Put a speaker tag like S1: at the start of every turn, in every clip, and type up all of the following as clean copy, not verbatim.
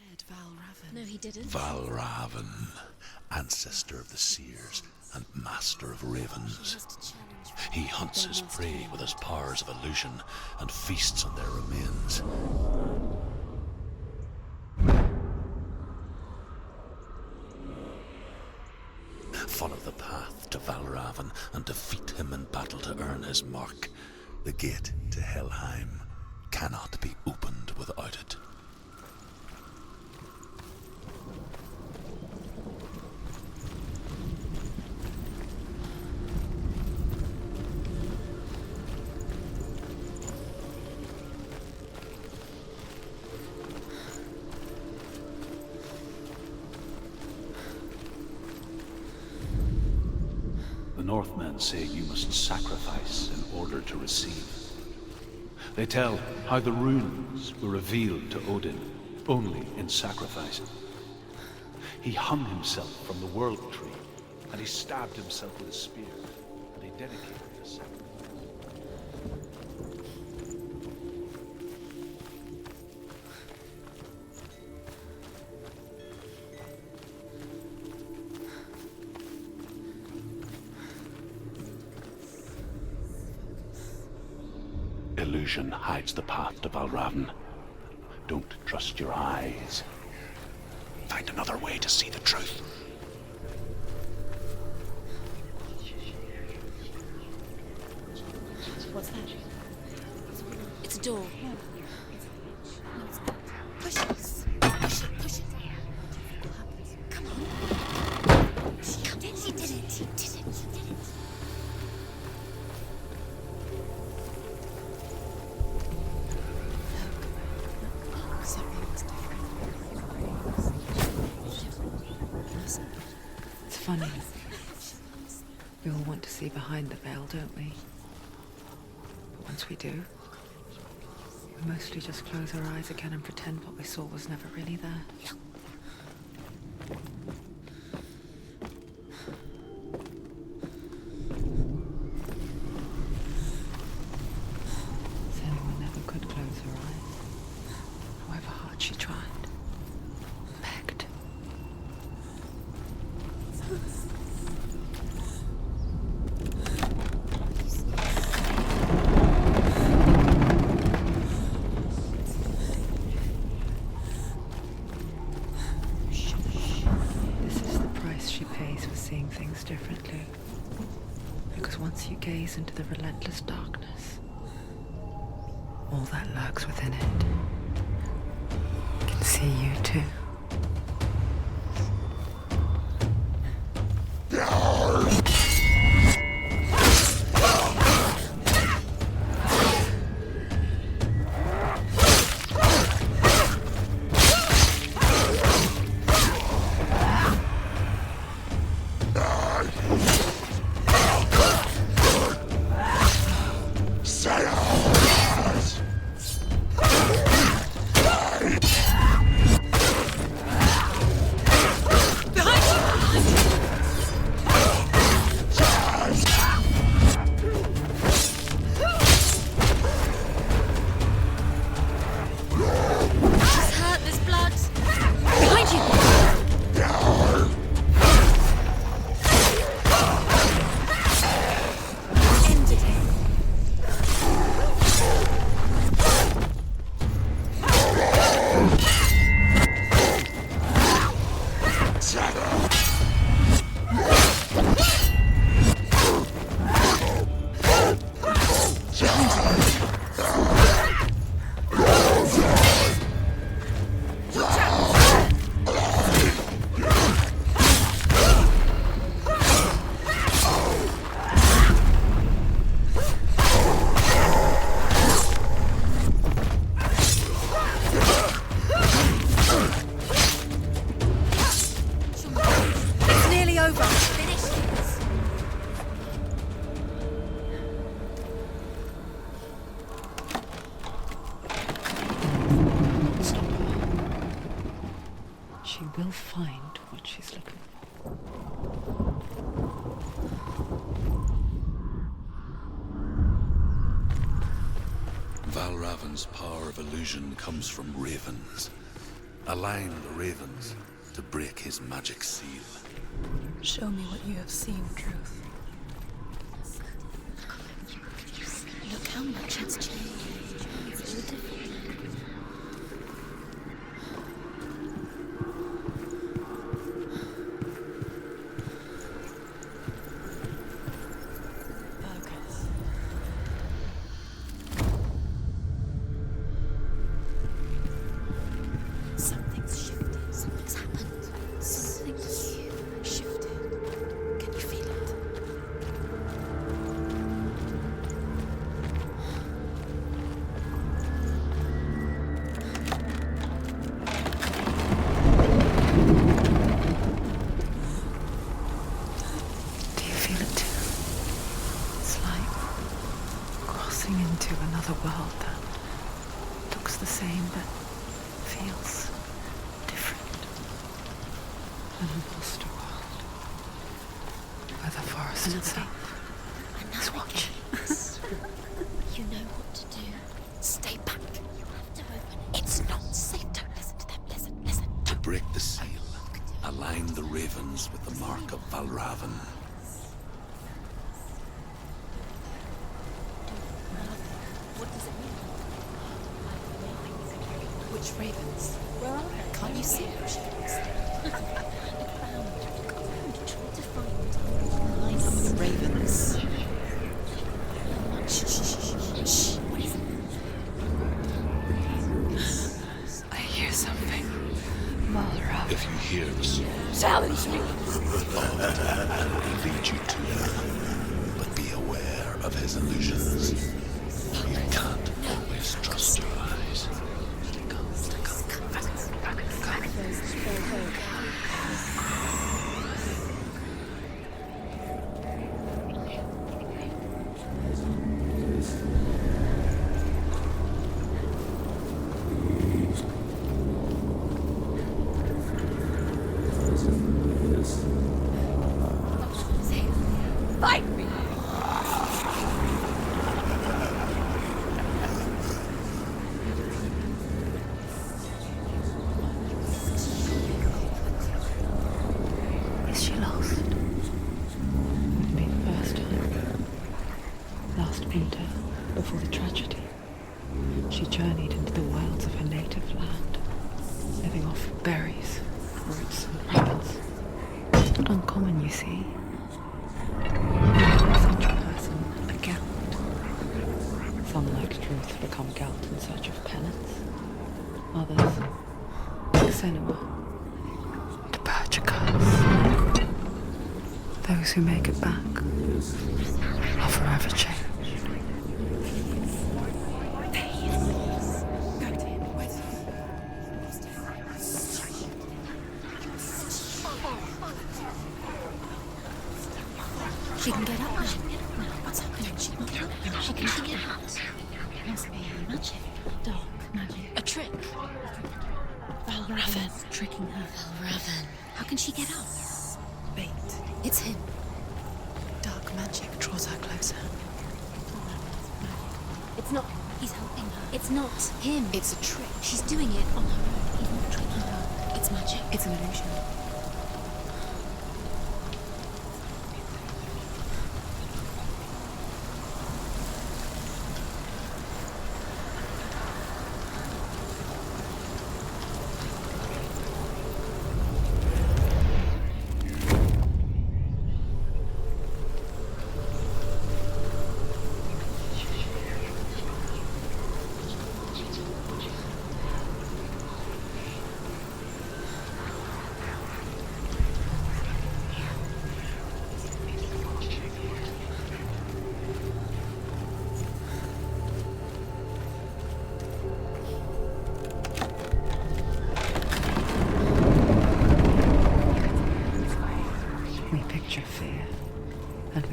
S1: said Valravn. No, he didn't.
S2: Valravn, ancestor of the seers and master of ravens. He hunts his prey with his powers of illusion and feasts on their remains. Follow the path to Valravn and defeat him in battle to earn his mark. The gate to Helheim cannot be opened without it.
S3: The Northmen say you must sacrifice in order to receive. They tell how the runes were revealed to Odin only in sacrifice. He hung himself from the world tree, and he stabbed himself with a spear, and he dedicated the sacrifice.
S2: Illusion hides the path to Valravn. Don't trust your eyes. Find another way to see the truth.
S1: What's that? It's a door. Push it. Push it. Come on. He did it.
S4: It's funny. We all want to see behind the veil, don't we? But once we do, we mostly just close our eyes again and pretend what we saw was never really there. Senua never could close her eyes, however hard she tried. Begged. Things differently, because once you gaze into the relentless darkness, all that lurks within it can see you too. She will find what she's looking for.
S2: Valravn's power of illusion comes from ravens, Align the ravens to break his magic seal.
S5: Show me what you have seen, Truth.
S1: Look how much it's changed. It's all different. Something's shifted. Something's happened. Something's shifted. Can you feel it?
S4: Do you feel it too? It's like crossing into another world that looks the same but feels different. An imposter world where the forest itself is watching.
S1: You know what to do. Stay back. You have to open it. It's not safe. Don't listen to them. Listen.
S2: To break the seal, align the ravens with the mark of Valravn.
S1: What does it mean?
S5: Which ravens?
S1: Where are they?
S5: Can't you see?
S1: Try to find
S5: Line up the ravens.
S1: Shh. What is it?
S4: I hear something. Valravn.
S2: If you hear the soul,
S5: Challenge me.
S2: and it will lead you to him. But be aware of his illusions. You can't always trust your eyes.
S5: Fight me.
S4: Is she lost? Would be the first time. Last winter, before the tragedy, she journeyed into the wilds of her native land, living off berries, roots, and rabbits. It's not uncommon, you see. Such a person, a Gelt. Some, like Truth, become Gelt in search of penance. Others, like Senua, to purge a curse. Those who make it back are forever changed.
S1: She can get up now. What's happening? She can get up now. She can get out. It must be magic. Dark magic. A trick. Valravn tricking her. Valravn. How can she get out?
S5: Bait.
S1: It's him.
S5: Dark magic draws her closer.
S1: It's not. He's helping her. It's not him.
S5: It's a trick.
S1: She's doing it on her own. He's not tricking her. It's magic.
S5: It's an illusion.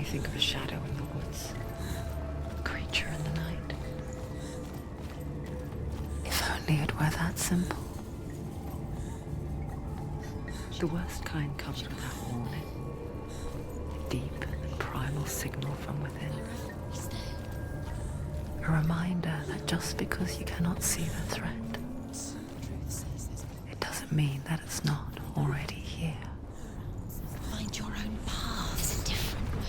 S4: think of a shadow in the woods, a creature in the night. If only it were that simple. The worst kind comes without warning. A deep and primal signal from within. A reminder that just because you cannot see the threat, it doesn't mean that it's not already here.
S1: Find your own path a different way.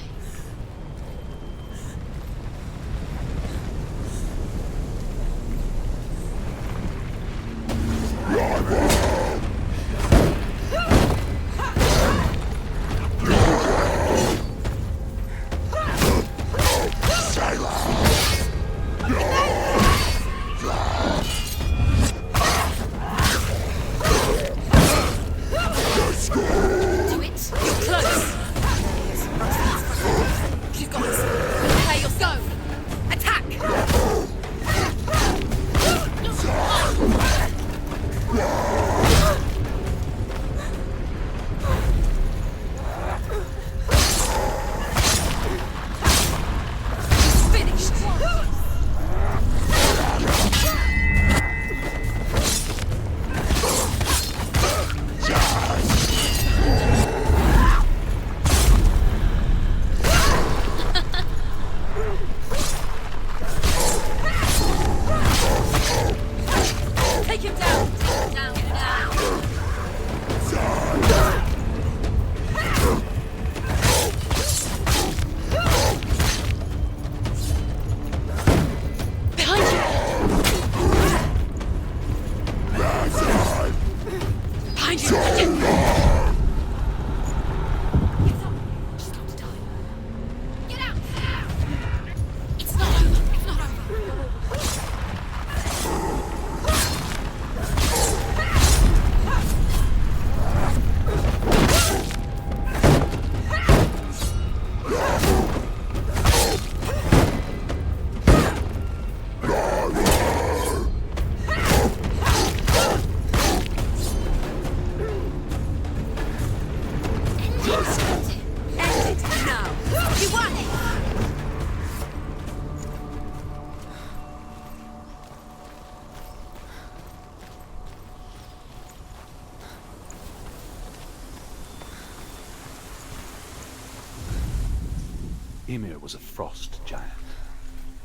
S3: Ymir was a frost giant,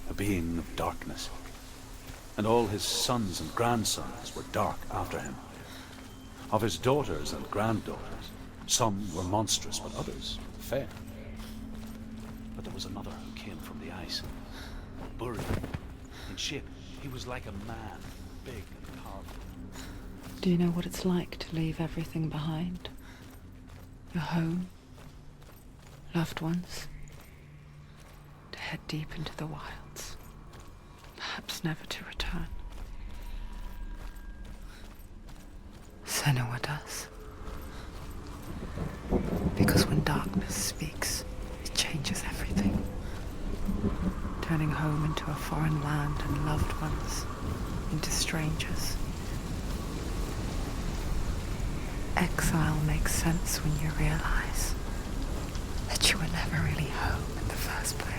S3: a being of darkness, and all his sons and grandsons were dark after him. Of his daughters and granddaughters, some were monstrous, but others fair. But there was another who came from the ice. Buried in shape, he was like a man, big and powerful.
S4: Do you know what it's like to leave everything behind? Your home, loved ones, to head deep into the wilds, perhaps never to return. Senua does. Because when darkness speaks, it changes everything. Turning home into a foreign land and loved ones into strangers. Exile makes sense when you realize that you were never really home in the first place.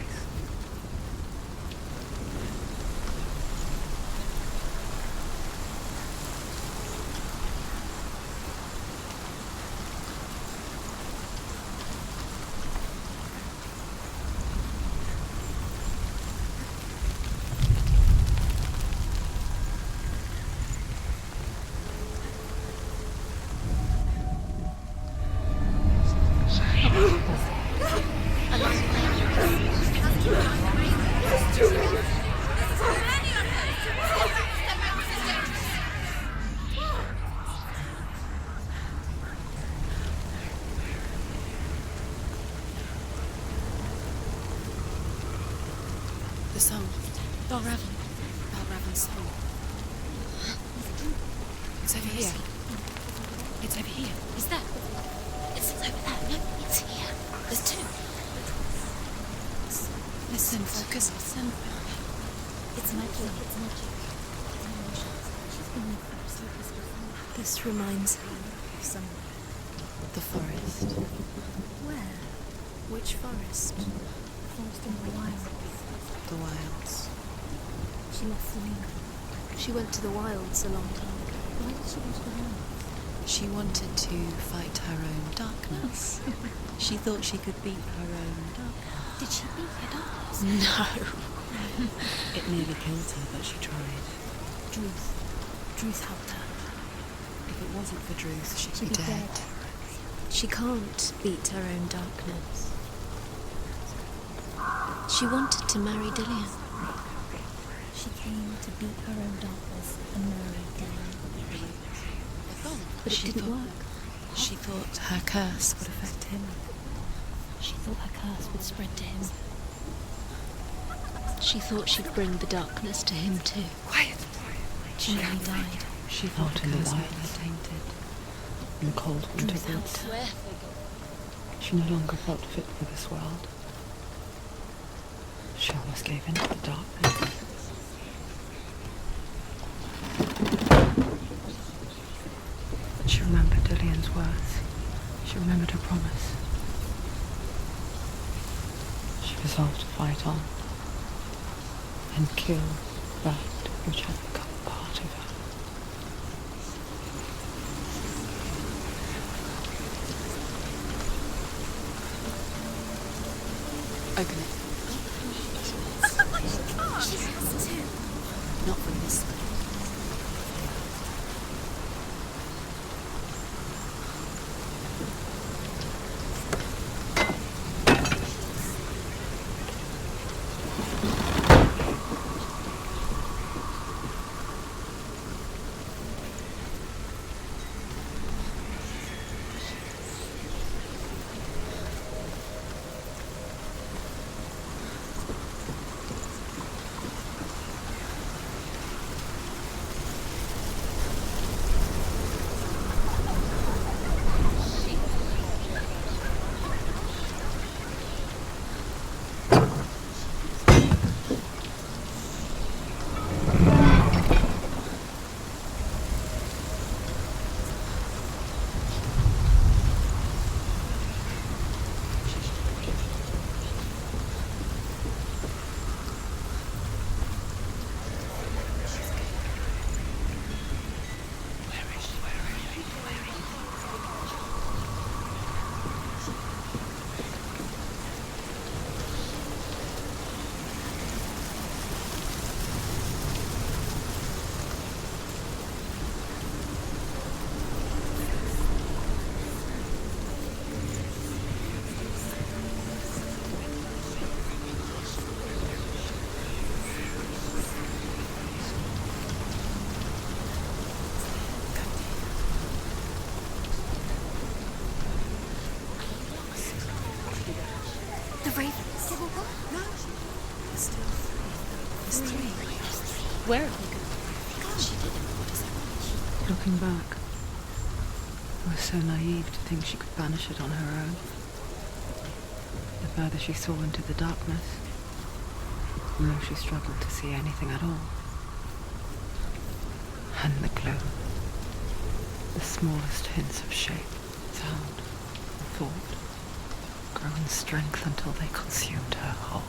S1: The song. Valravn's song. It's over here. It's over here. Is that? It's over there. No, it's here. There's two. Listen, focus, listen. It's magic. It's magic. This reminds her of somewhere. The forest. Where? Which forest? The forest in the wilds. The wilds. She left Selena. She went to the wilds a long time ago. Why did she go to the wilds? She wanted to fight her own darkness. She thought she could beat her own darkness. Did she beat her darkness? No. It nearly killed her, but she tried. Druth helped her.
S4: If it wasn't for Druth, she'd be dead.
S1: She can't beat her own darkness. She wanted to marry Dillian.
S6: She came to beat her own darkness and marry Dillian.
S1: But it didn't work.
S5: She thought her curse would affect him.
S6: She thought her curse would spread to him.
S1: She thought she'd bring the darkness to him too.
S5: Quiet!
S1: She nearly died.
S4: She thought in the light, tainted, in the cold winter
S1: Druth
S4: woods.
S1: helped her.
S4: She no longer felt fit for this world. She almost gave in to the darkness. She remembered Dillian's words. She remembered her promise. She resolved to fight on and kill that which had become part of her.
S1: Open it. She has to. Not from this side. Where have we gone? She didn't want us.
S4: Looking back, I was so naive to think she could banish it on her own. The further she saw into the darkness, the more she struggled to see anything at all. And the gloom, the smallest hints of shape, sound, and thought, grow in strength until they consumed her whole.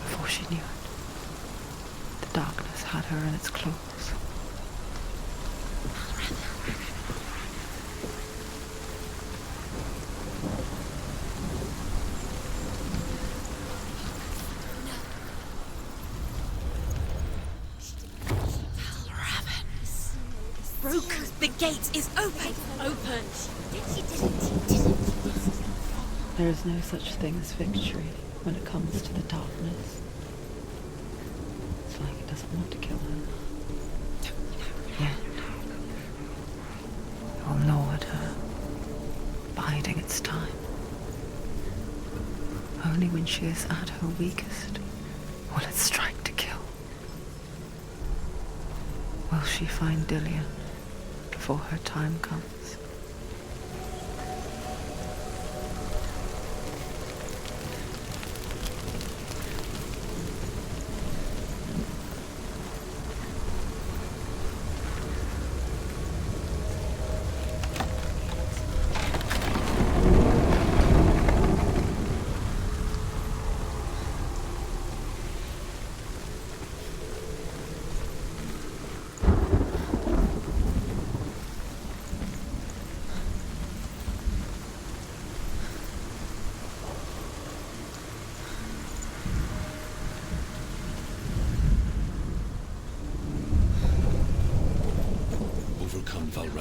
S4: Before she knew it, the darkness had her in its claws.
S5: Valravn. Broke. The gate is open. Open.
S6: She didn't.
S4: There is no such thing as victory when it comes to the darkness. It's like it doesn't want to kill her. Yet, it will gnaw at her, biding its time. Only when she is at her weakest will it strike to kill. Will she find Dillian before her time comes?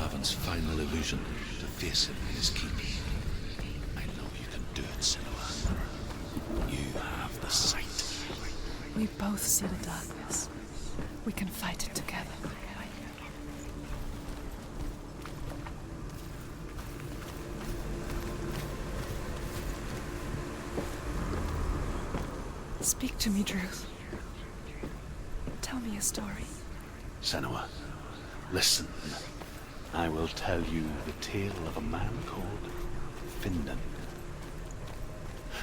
S2: Valravn's final illusion to face him in his keep. I know you can do it, Senua. You have the sight.
S1: We both see the darkness. We can fight it together. Speak to me, Druth. Tell me a story.
S3: Senua, listen. I will tell you the tale of a man called Findan.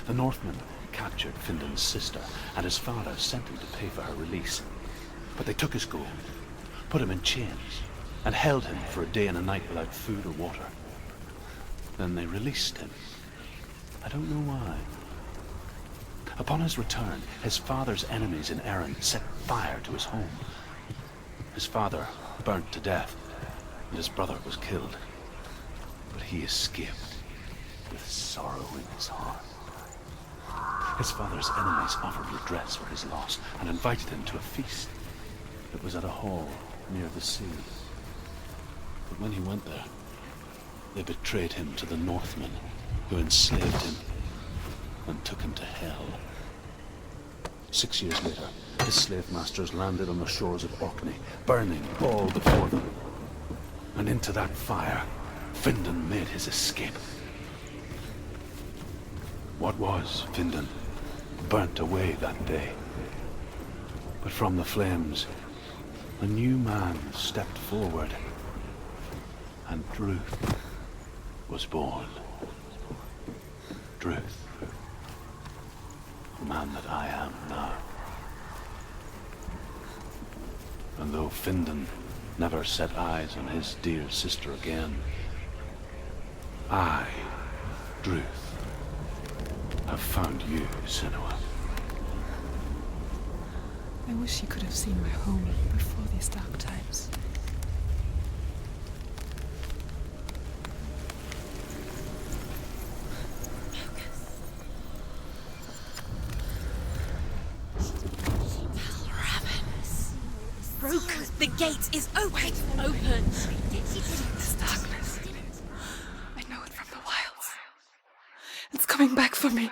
S3: The Northmen captured Findan's sister, and his father sent him to pay for her release. But they took his gold, put him in chains, and held him for a day and a night without food or water. Then they released him. I don't know why. Upon his return, his father's enemies in Erin set fire to his home. His father burnt to death, and his brother was killed. But he escaped with sorrow in his heart. His father's enemies offered redress for his loss and invited him to a feast that was at a hall near the sea. But when he went there, they betrayed him to the Northmen, who enslaved him and took him to hell. 6 years later, his slave masters landed on the shores of Orkney, burning all before them. And into that fire, Findan made his escape. What was Findan burnt away that day. But from the flames, a new man stepped forward, and Druth was born. Druth. The man that I am now. And though Findan never set eyes on his dear sister again, I, Druth, have found you, Senua.
S1: I wish you could have seen my home before these dark times.
S5: Broke! The gate is open! Open!
S1: This darkness. I know it from the wilds. It's coming back for me.